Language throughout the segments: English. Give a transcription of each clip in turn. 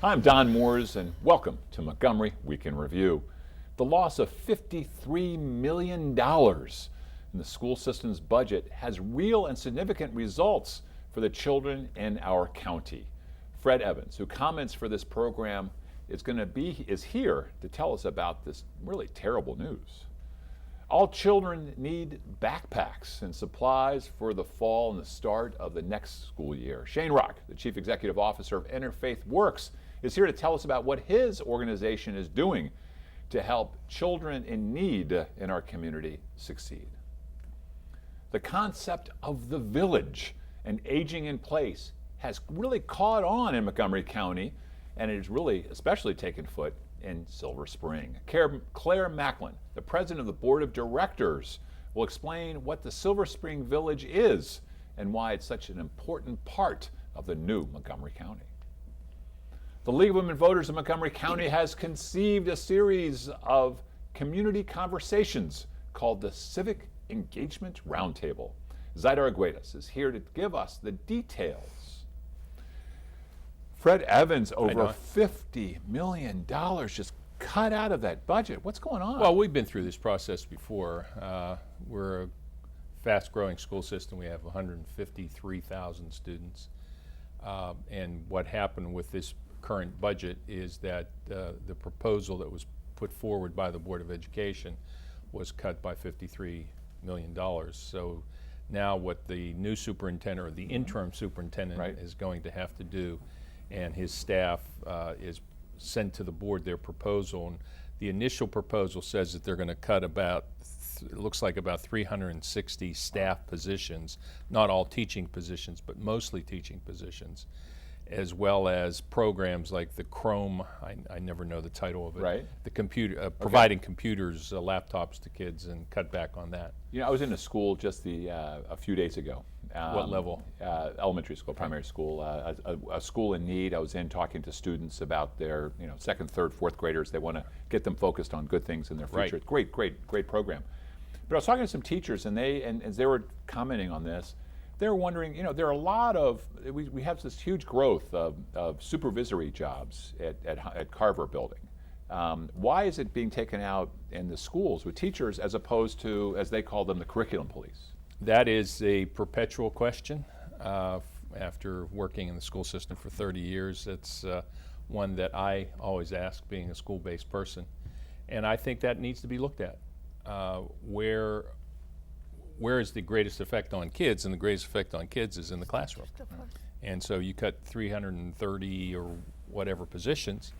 I'm Don Mooers, and welcome to Montgomery Week in Review. The loss of $53 million in the school system's budget has real and significant results for the children in our county. Fred Evans, who comments for this program, is here to tell us about this really terrible news. All children need backpacks and supplies for the fall and the start of the next school year. Shane Rock, the Chief Executive Officer of Interfaith Works, is here to tell us about what his organization is doing to help children in need in our community succeed. The concept of the village and aging in place has really caught on in Montgomery County, and it has really especially taken foot in Silver Spring. Claire Maklan, the president of the board of directors, will explain what the Silver Spring Village is and why it's such an important part of the new Montgomery County. The League of Women Voters of Montgomery County has conceived a series of community conversations called the Civic Engagement Roundtable. Zaida Arguedas is here to give us the details. Fred Evans, over $50 million just cut out of that budget. What's going on? Well, we've been through this process before. We're a fast-growing school system. We have 153,000 students. And what happened with this current budget is that the proposal that was put forward by the Board of Education was cut by $53 million. So now what the new superintendent or the interim superintendent is going to have to do, and his staff is sent to the board their proposal. And the initial proposal says that they're going to cut about, it looks like about 360 staff positions, not all teaching positions, but mostly teaching positions, as well as programs like the Chrome, I never know the title of it, the computer, providing computers, laptops to kids, and cut back on that. You know, I was in a school just a few days ago. What level? Elementary school, primary school, a school in need. I was in talking to students about their second, third, fourth graders. They want to get them focused on good things in their future. Great program. But I was talking to some teachers, and as they were commenting on this, they were wondering, there are a lot of, we have this huge growth of supervisory jobs at Carver Building. Why is it being taken out in the schools with teachers as opposed to, as they call them, the curriculum police? That is a perpetual question. After working in the school system for 30 years, it's one that I always ask, being a school-based person. And I think that needs to be looked at. Where is the greatest effect on kids? And the greatest effect on kids is in the classroom. And so you cut 330 or whatever positions,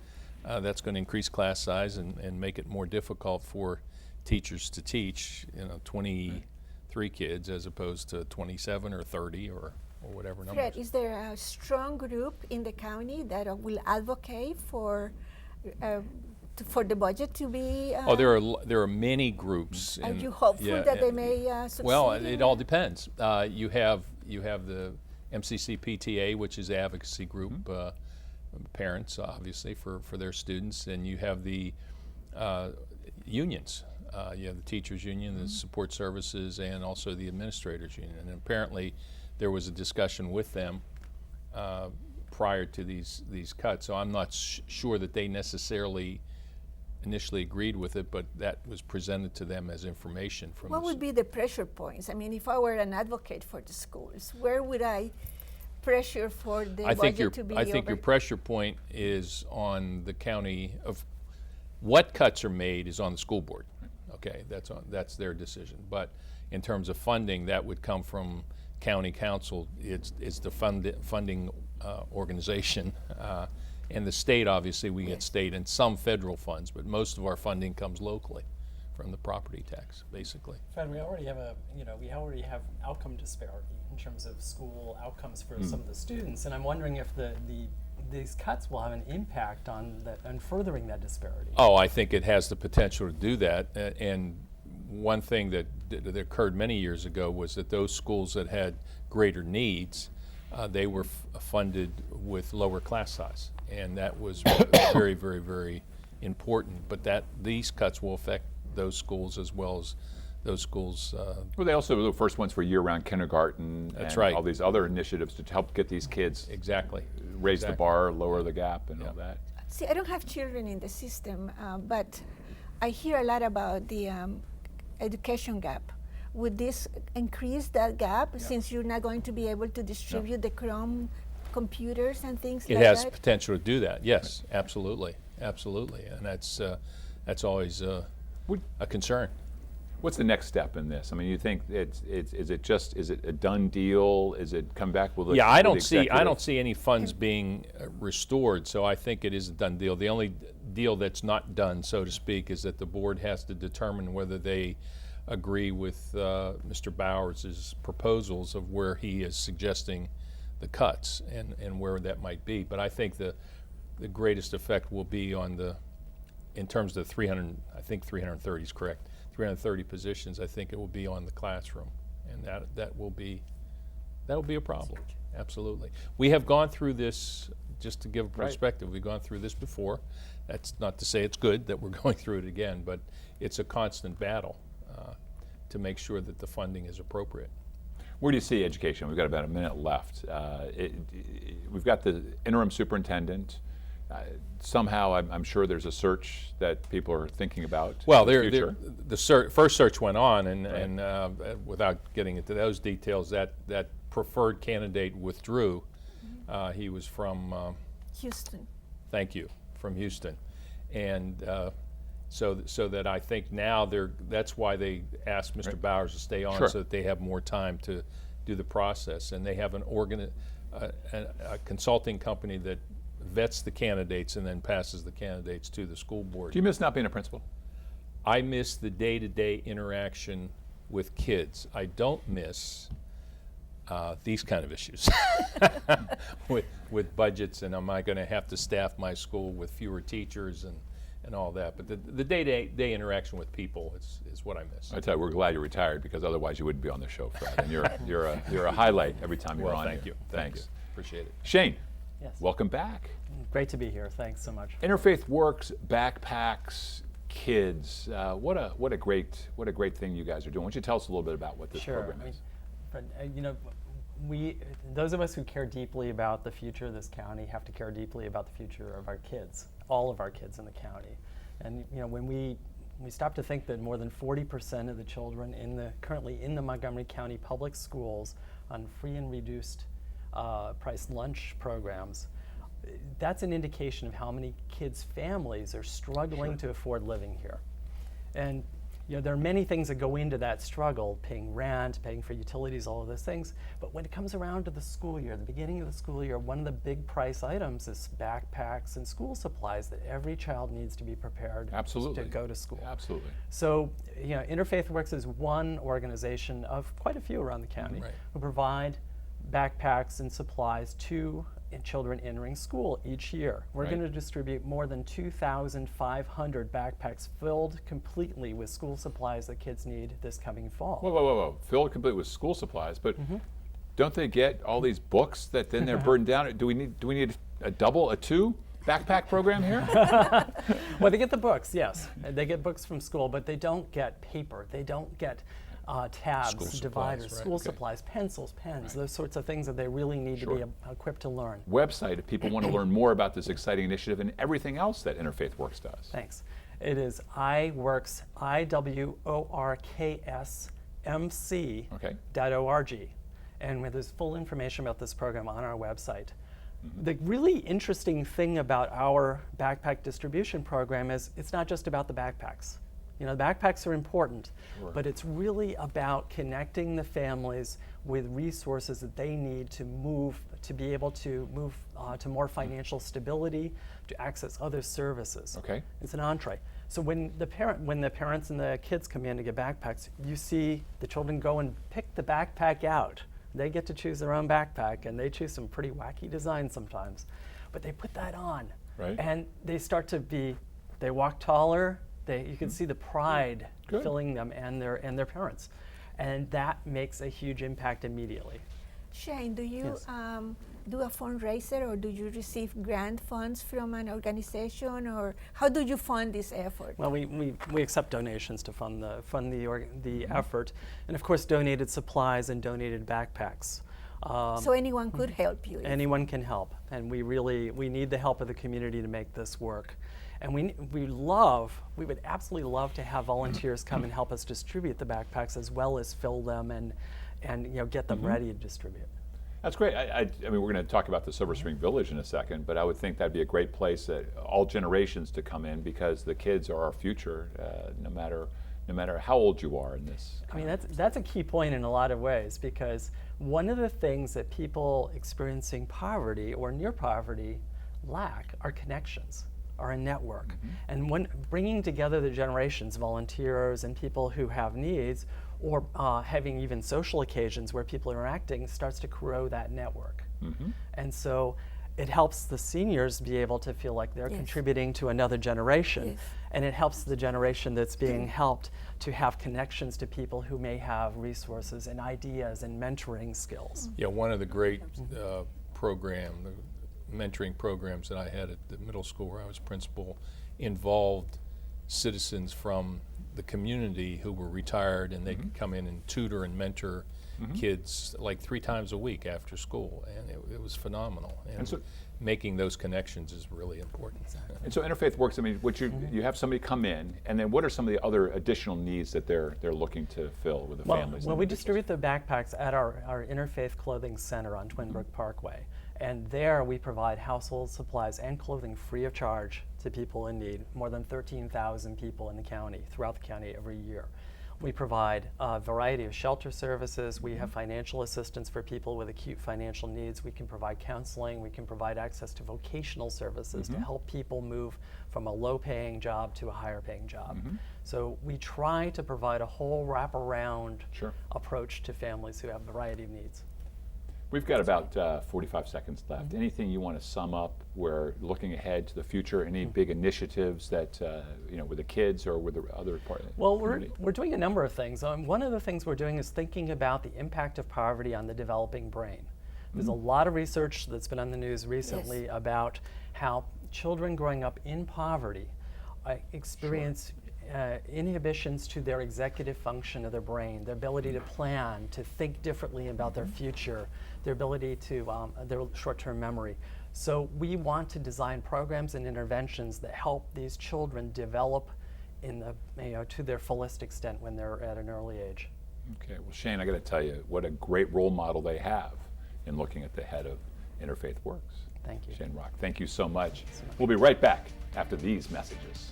that's going to increase class size and make it more difficult for teachers to teach 23 kids as opposed to 27 or 30 or whatever number. Fred, is there a strong group in the county that will advocate for the budget to be? There are many groups. Are you hopeful that they may succeed? Well, it all depends. You have the MCC PTA, which is the advocacy group, parents obviously for their students, and you have the unions. You have the teachers union, the support services, and also the administrators union. And apparently there was a discussion with them prior to these cuts. So I'm not sure that they necessarily initially agreed with it, but that was presented to them as information from What would be the pressure points? I mean, if I were an advocate for the schools, where would I pressure for the budget to be I think your pressure point is on the county. Of what cuts are made is on the school board. Okay, that's their decision. But in terms of funding, that would come from county council. It's the funding organization, and the state. Obviously, we get state and some federal funds, but most of our funding comes locally from the property tax, basically. Fred, we already have outcome disparity in terms of school outcomes for some of the students, and I'm wondering if these cuts will have an impact on furthering that disparity. Oh, I think it has the potential to do that. And one thing that occurred many years ago was that those schools that had greater needs, they were funded with lower class size, and that was very, very, very important. But these cuts will affect those schools as well as those schools. Well, they also were the first ones for year-round kindergarten. That's and right. all these other initiatives to help get these kids exactly raise the Exactly. bar, lower the gap, and Yeah. all that. See, I don't have children in the system, but I hear a lot about the education gap. Would this increase that gap since you're not going to be able to distribute the Chrome computers and things It like has that? potential to do that, yes, absolutely, absolutely, and that's always a concern. What's the next step in this? I mean, you think is it a done deal? Is it come back with? Yeah, I with don't the see executive? any funds being restored, so I think it is a done deal. The only deal that's not done, so to speak, is that the board has to determine whether they agree with Mr. Bowers' proposals of where he is suggesting the cuts and where that might be. But I think the greatest effect will be on in terms of the 300, I think 330 is correct, 330 positions, I think it will be on the classroom, and that will be a problem, absolutely. We have gone through this, just to give a perspective, we've gone through this before. That's not to say it's good that we're going through it again, but it's a constant battle to make sure that the funding is appropriate. Where do you see education? We've got about a minute left. We've got the interim superintendent. Somehow, I'm sure there's a search that people are thinking about. Well, in the future. the first search went on, and without getting into those details, that preferred candidate withdrew. He was from Houston. Thank you, from Houston, and so that I think now that's why they asked Mr. Bowers to stay on, Sure. so that they have more time to do the process, and they have a consulting company that vets the candidates and then passes the candidates to the school board. Do you miss not being a principal? I miss the day-to-day interaction with kids. I don't miss these kind of issues with budgets, and am I going to have to staff my school with fewer teachers and all that. But the day-to-day interaction with people is what I miss. I tell you, we're glad you're retired, because otherwise you wouldn't be on the show, Fred. And you're a highlight every time you're Well, on. thank here. you. Thanks. Thank you. Appreciate it. Shane, Yes. welcome back. Great to be here. Thanks so much. Interfaith Works, backpacks, kids. What a great thing you guys are doing. Why don't you tell us a little bit about what this program is? But those of us who care deeply about the future of this county have to care deeply about the future of our kids, all of our kids in the county. And when we stop to think that more than 40% of the children currently in the Montgomery County public schools on free and reduced price lunch programs, that's an indication of how many kids' families are struggling to afford living here. And there are many things that go into that struggle, paying rent, paying for utilities, all of those things. But when it comes around to the school year, the beginning of the school year, one of the big price items is backpacks and school supplies that every child needs to be prepared Absolutely. to go to school. Absolutely. So, Interfaith Works is one organization of quite a few around the county Right. who provide backpacks and supplies to children entering school each year. We're Right. going to distribute more than 2,500 backpacks filled completely with school supplies that kids need this coming fall. Whoa. Filled complete with school supplies, but don't they get all these books that then they're burdened down? Do we need a two backpack program here? Well, they get the books, yes. They get books from school, but they don't get paper. They don't get tabs, School supplies, dividers, right, school okay. supplies, pencils, pens, those sorts of things that they really need to be equipped to learn. Website, if people want to learn more about this exciting initiative and everything else that Interfaith Works does. Thanks. It is iWorks, iworksmc.org. And there's full information about this program on our website. The really interesting thing about our backpack distribution program is it's not just about the backpacks. The backpacks are important, but it's really about connecting the families with resources that they need to be able to move to more financial stability, to access other services. Okay. It's an entree. So when the parents and the kids come in to get backpacks, you see the children go and pick the backpack out. They get to choose their own backpack, and they choose some pretty wacky designs sometimes. But they put that on, Right. and they start to they walk taller. You can see the pride Good. filling them and their parents. And that makes a huge impact immediately. Shane, do you Yes. do a fundraiser, or do you receive grant funds from an organization, or how do you fund this effort? Well, we accept donations to fund the effort, and of course donated supplies and donated backpacks. So anyone could help you. Anyone can help, and we need the help of the community to make this work. And we would absolutely love to have volunteers come and help us distribute the backpacks as well as fill them and get them ready to distribute. That's great. I mean, we're going to talk about the Silver Spring Village in a second, but I would think that'd be a great place that all generations to come in, because the kids are our future, no matter how old you are in this. I mean, that's a key point in a lot of ways, because one of the things that people experiencing poverty or near poverty lack are connections, are a network. And when bringing together the generations, volunteers and people who have needs, or having even social occasions where people are interacting, starts to grow that network. And so it helps the seniors be able to feel like they're contributing to another generation. And it helps the generation that's being helped to have connections to people who may have resources and ideas and mentoring skills. Yeah, one of the great mentoring programs that I had at the middle school where I was principal involved citizens from the community who were retired, and they could come in and tutor and mentor kids like 3 times a week after school, and it was phenomenal. And so making those connections is really important. And so Interfaith Works, I mean, you have somebody come in, and then what are some of the other additional needs that they're looking to fill with the families? Well, we distribute the backpacks at our Interfaith Clothing Center on Twin Brook Parkway. And there we provide household supplies and clothing free of charge to people in need, more than 13,000 people in the county, throughout the county every year. We provide a variety of shelter services. We have financial assistance for people with acute financial needs. We can provide counseling. We can provide access to vocational services to help people move from a low-paying job to a higher-paying job. So we try to provide a whole wraparound approach to families who have a variety of needs. We've got about 45 seconds left. Anything you want to sum up? We're looking ahead to the future. Any big initiatives that with the kids or with the other part? Well, we're doing a number of things. One of the things we're doing is thinking about the impact of poverty on the developing brain. There's a lot of research that's been on the news recently about how children growing up in poverty experience inhibitions to their executive function of their brain, their ability to plan, to think differently about their future, their ability to, their short-term memory. So we want to design programs and interventions that help these children develop to their fullest extent when they're at an early age. Okay, well, Shane, I got to tell you, what a great role model they have in looking at the head of Interfaith Works. Thank you. Shane Rock, thank you so much. We'll be right back after these messages.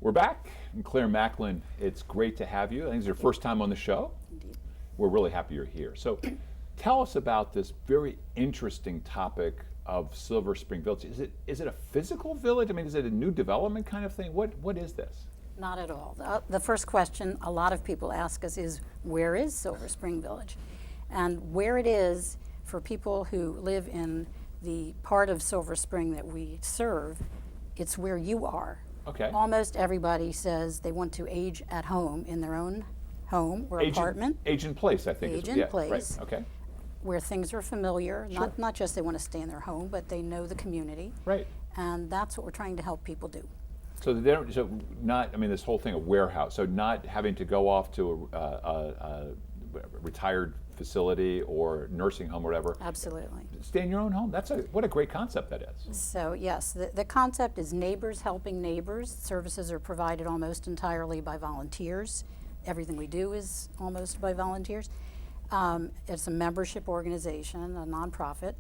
We're back. I'm Claire Maklan. It's great to have you. I think it's your first time on the show. Indeed. We're really happy you're here. So tell us about this very interesting topic of Silver Spring Village. Is it a physical village? I mean, is it a new development kind of thing? What is this? Not at all. The first question a lot of people ask us is, where is Silver Spring Village? And where it is, for people who live in the part of Silver Spring that we serve, it's where you are. Okay. Almost everybody says they want to age at home, in their own home or apartment. Age in place, I think. Age in place. Right. Okay. Where things are familiar, not just they want to stay in their home, but they know the community. Right. And that's what we're trying to help people do. So this whole thing of warehouse, so not having to go off to a retired facility or nursing home or whatever. Absolutely. Stay in your own home. What a great concept that is. So yes, the concept is neighbors helping neighbors. Services are provided almost entirely by volunteers. Everything we do is almost by volunteers. It's a membership organization, a nonprofit.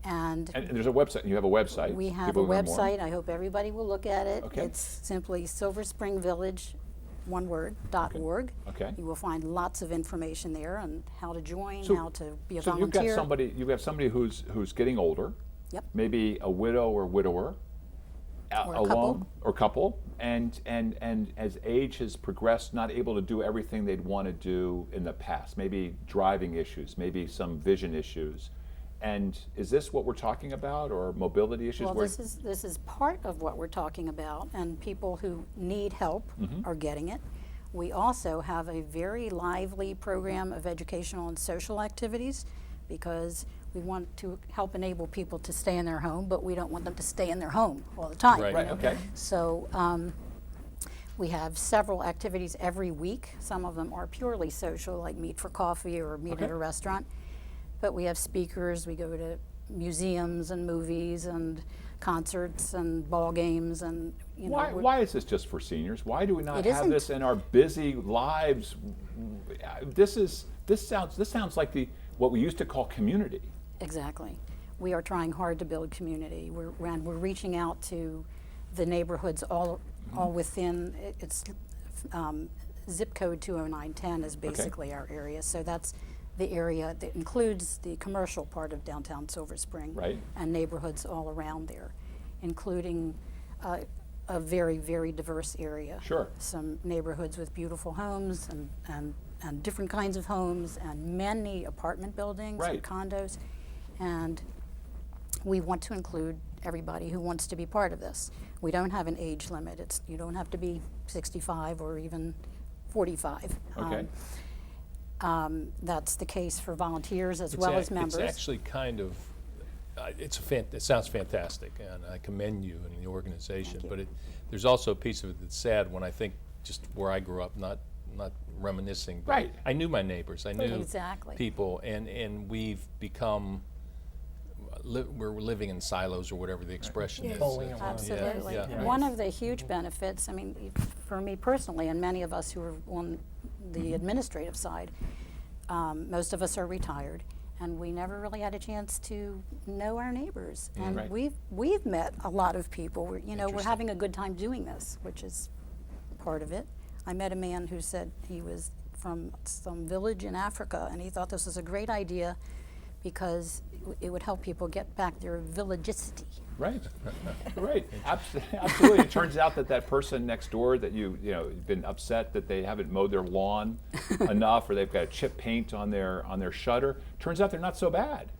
And there's a website. You have a website. We have a website. I hope everybody will look at it. Okay. It's simply Silver Spring Village, one word, .org. Okay. You will find lots of information there on how to join, how to be a so volunteer. you've got somebody who's getting older. Yep. Maybe a widow or widower. Or a couple. And as age has progressed, not able to do everything they'd want to do in the past. Maybe driving issues, maybe some vision issues. And is this what we're talking about, or mobility issues? Well, this is part of what we're talking about, and people who need help are getting it. We also have a very lively program of educational and social activities because we want to help enable people to stay in their home, but we don't want them to stay in their home all the time. Right. Right, okay. So we have several activities every week. Some of them are purely social, like meet for coffee or meet Okay. at a restaurant. But we have speakers, we go to museums and movies and concerts and ball games, and you know. Why is this just for seniors? Why do we not It have isn't. this in our busy lives? This sounds like what we used to call community. Exactly. We are trying hard to build community. We're reaching out to the neighborhoods all within, it's zip code 20910 is basically our area. So that's the area that includes the commercial part of downtown Silver Spring. Right. And neighborhoods all around there, including a very, very diverse area. Sure. Some neighborhoods with beautiful homes and different kinds of homes and many apartment buildings Right. and condos. And we want to include everybody who wants to be part of this. We don't have an age limit. You don't have to be 65 or even 45. Okay. That's the case for volunteers as well as members. It's actually kind of, it sounds fantastic, and I commend you and the organization. Thank you. But there's also a piece of it that's sad when I think just where I grew up, not reminiscing. But Right. I knew my neighbors. I knew Exactly. people, and we've become. We're living in silos, or whatever the expression Yes. is. Bowling alone. Absolutely. Yeah, yeah. One of the huge benefits, I mean, for me personally, and many of us who are on the administrative side, most of us are retired, and we never really had a chance to know our neighbors. And Right. we've met a lot of people. We're Interesting. having a good time doing this, which is part of it. I met a man who said he was from some village in Africa, and he thought this was a great idea because it would help people get back their villagicity. Right, right, absolutely. It turns out that person next door that you've been upset that they haven't mowed their lawn enough, or they've got chip paint on their shutter. Turns out they're not so bad.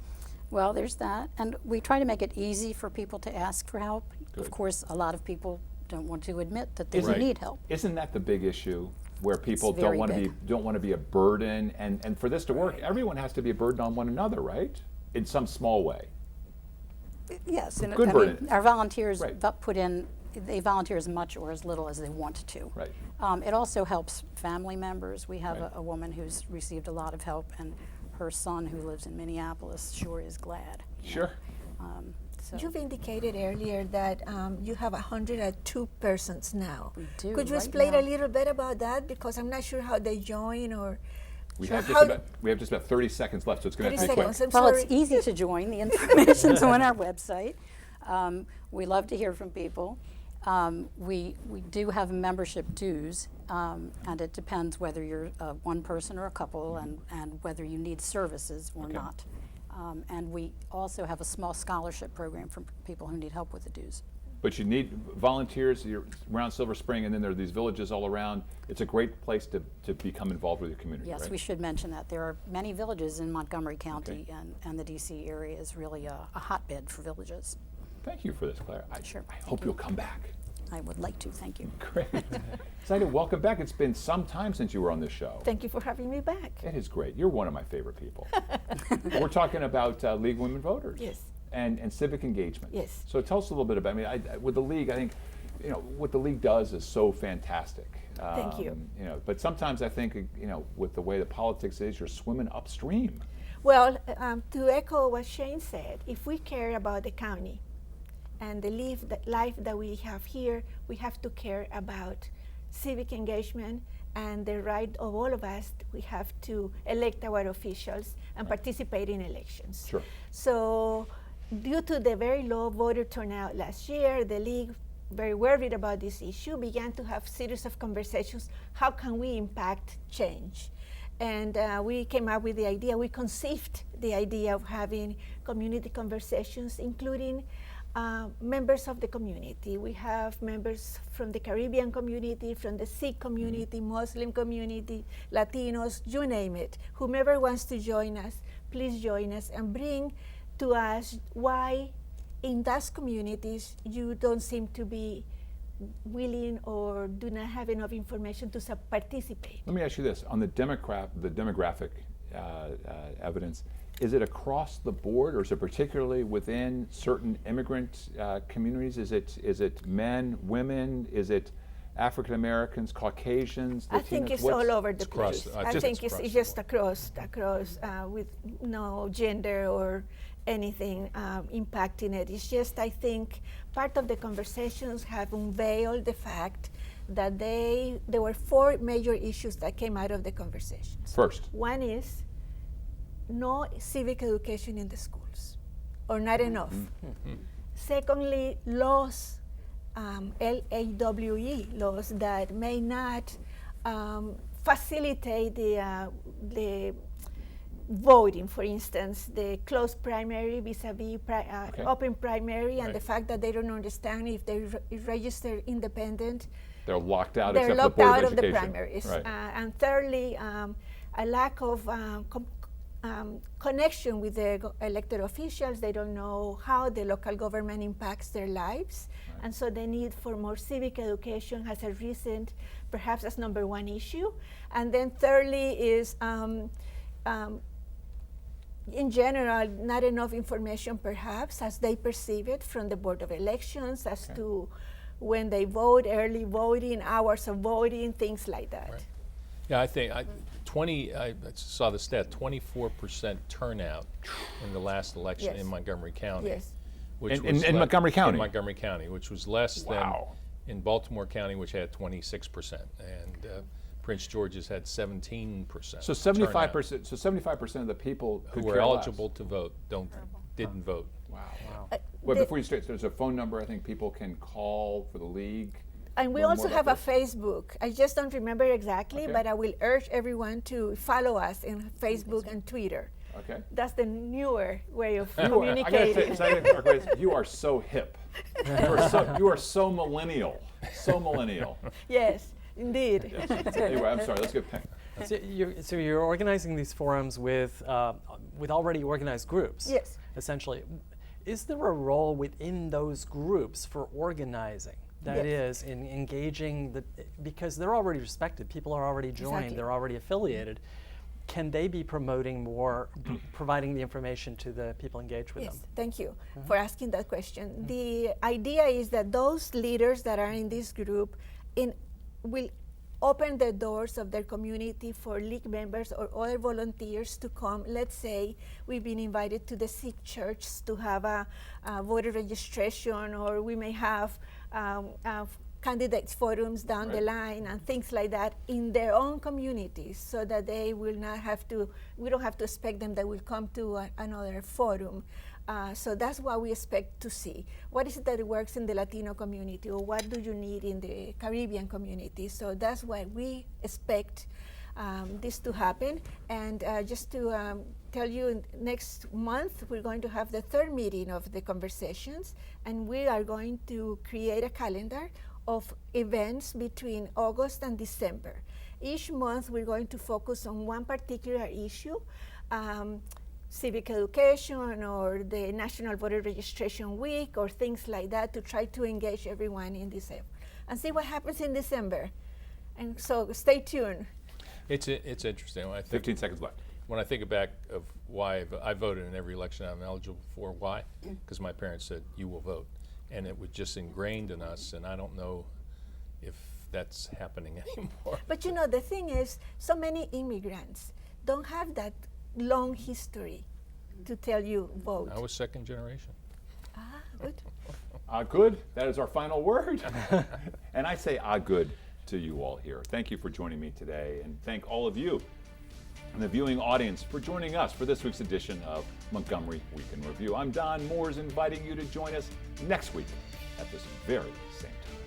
Well, there's that, and we try to make it easy for people to ask for help. Good. Of course, a lot of people don't want to admit that they Right. need help. Isn't that the big issue, where people It's don't very want to big. don't want to be a burden, and for this to work, everyone has to be a burden on one another, right? In some small way. Yes, and Good I mean, burden. our volunteers Right. they volunteer as much or as little as they want to. Right. It also helps family members. We have Right. a woman who's received a lot of help, and her son, who lives in Minneapolis, sure is glad. Sure. So You've indicated earlier that you have 102 persons now. We do, Could you right explain now. a little bit about that? Because I'm not sure how they join or. We sure have how- just about 30 seconds left, so it's going to 30 be quick. seconds. I'm well, sorry. it's easy to join. The information's on our website. We love to hear from people. We do have membership dues, and it depends whether you're one person or a couple, and whether you need services or Okay. not. And we also have a small scholarship program for people who need help with the dues. But you need volunteers. You're around Silver Spring, and then there are these villages all around. It's a great place to become involved with your community. Yes, right? we should mention that. There are many villages in Montgomery County, and the DC area is really a hotbed for villages. Thank you for this, Claire. Sure. I hope you'll come back. I would like to, thank you. Great. Zaida, welcome back. It's been some time since you were on this show. Thank you for having me back. It is great. You're one of my favorite people. We're talking about League of Women Voters. Yes. And civic engagement. Yes. So tell us a little bit about. With the League, I think, what the League does is so fantastic. Thank you. But sometimes I think, with the way the politics is, you're swimming upstream. Well, to echo what Shane said, if we care about the county and the life that we have here, we have to care about civic engagement and the right of all of us. We have to elect our officials and participate in elections. Sure. So, due to the very low voter turnout last year, the League, very worried about this issue, began to have series of conversations. How can we impact change? And we came up with the idea, we conceived the idea of having community conversations, including members of the community. We have members from the Caribbean community, from the Sikh community, Muslim community, Latinos, you name it. Whomever wants to join us, please join us and bring to us why in those communities you don't seem to be willing or do not have enough information to participate. Let me ask you this: on the demographic evidence, is it across the board, or is it particularly within certain immigrant communities? Is it men, women? Is it African Americans, Caucasians, Latinos? I think it's all over the place. across- I just think across it's the just across with no gender or anything impacting it. It's just, I think, part of the conversations have unveiled the fact that there were 4 major issues that came out of the conversations. First, One is no civic education in the schools, or not enough. Secondly, laws, LAWE laws that may not facilitate the voting. For instance, the closed primary vis-a-vis open primary, and the fact that they don't understand if they register independent, they're locked out. they're except locked for the Board out of of the Education. primaries. Right. And thirdly, a lack of connection with the elected officials. They don't know how the local government impacts their lives. And so the need for more civic education has arisen, perhaps as number 1 issue. And then thirdly is, in general, not enough information perhaps as they perceive it from the Board of Elections as to when they vote, early voting, hours of voting, things like that. Right. Yeah, I think I saw the stat, 24% turnout in the last election Yes. in Montgomery County. Yes. Which In was Montgomery County? In Montgomery County, which was less Wow. than in Baltimore County, which had 26%, and Prince George's had 17%. So 75%. So 75% of the people who could were care less. eligible to vote didn't vote. Wow. Wow. Well, before you start, there's a phone number I think people can call for the league. And we Learn also more have a about this. Facebook. I just don't remember exactly, Okay. but I will urge everyone to follow us in Facebook and Twitter. Okay. That's the newer way of I gotta communicating. say, Zaida Arguedas, you are so hip. You are so millennial. So millennial. Yes, indeed. Anyway, I'm sorry. Let's get back. So you're organizing these forums with already organized groups. Yes. Essentially, is there a role within those groups for organizing? That Yes. is, in engaging because they're already respected. People are already joined. Exactly. They're already affiliated. Can they be promoting more, providing the information to the people engaged with Yes, them? thank you for asking that question. The idea is that those leaders that are in this group will open the doors of their community for league members or other volunteers to come. Let's say we've been invited to the Sikh church to have a voter registration, or we may have candidates forums down the line and things like that in their own communities, so that they will not have to, we don't have to expect them that will come to another forum. So that's what we expect to see. What is it that works in the Latino community, or what do you need in the Caribbean community? So that's what we expect this to happen. And just to tell you, next month we're going to have the 3rd meeting of the conversations, and we are going to create a calendar of events between August and December. Each month we're going to focus on one particular issue, civic education or the National Voter Registration Week or things like that, to try to engage everyone in this effort and see what happens in December. And so stay tuned. It's interesting. When I think, 15 seconds left. when I think back of why I voted in every election I'm eligible for, why? Because my parents said, you will vote. And it was just ingrained in us, and I don't know if that's happening anymore. But you know, the thing is, so many immigrants don't have that long history to tell you vote. I was 2nd generation. Good. Good. That is our final word. And I say good to you all here. Thank you for joining me today, and thank all of you and the viewing audience for joining us for this week's edition of Montgomery Week in Review. I'm Don Mooers, inviting you to join us next week at this very same time.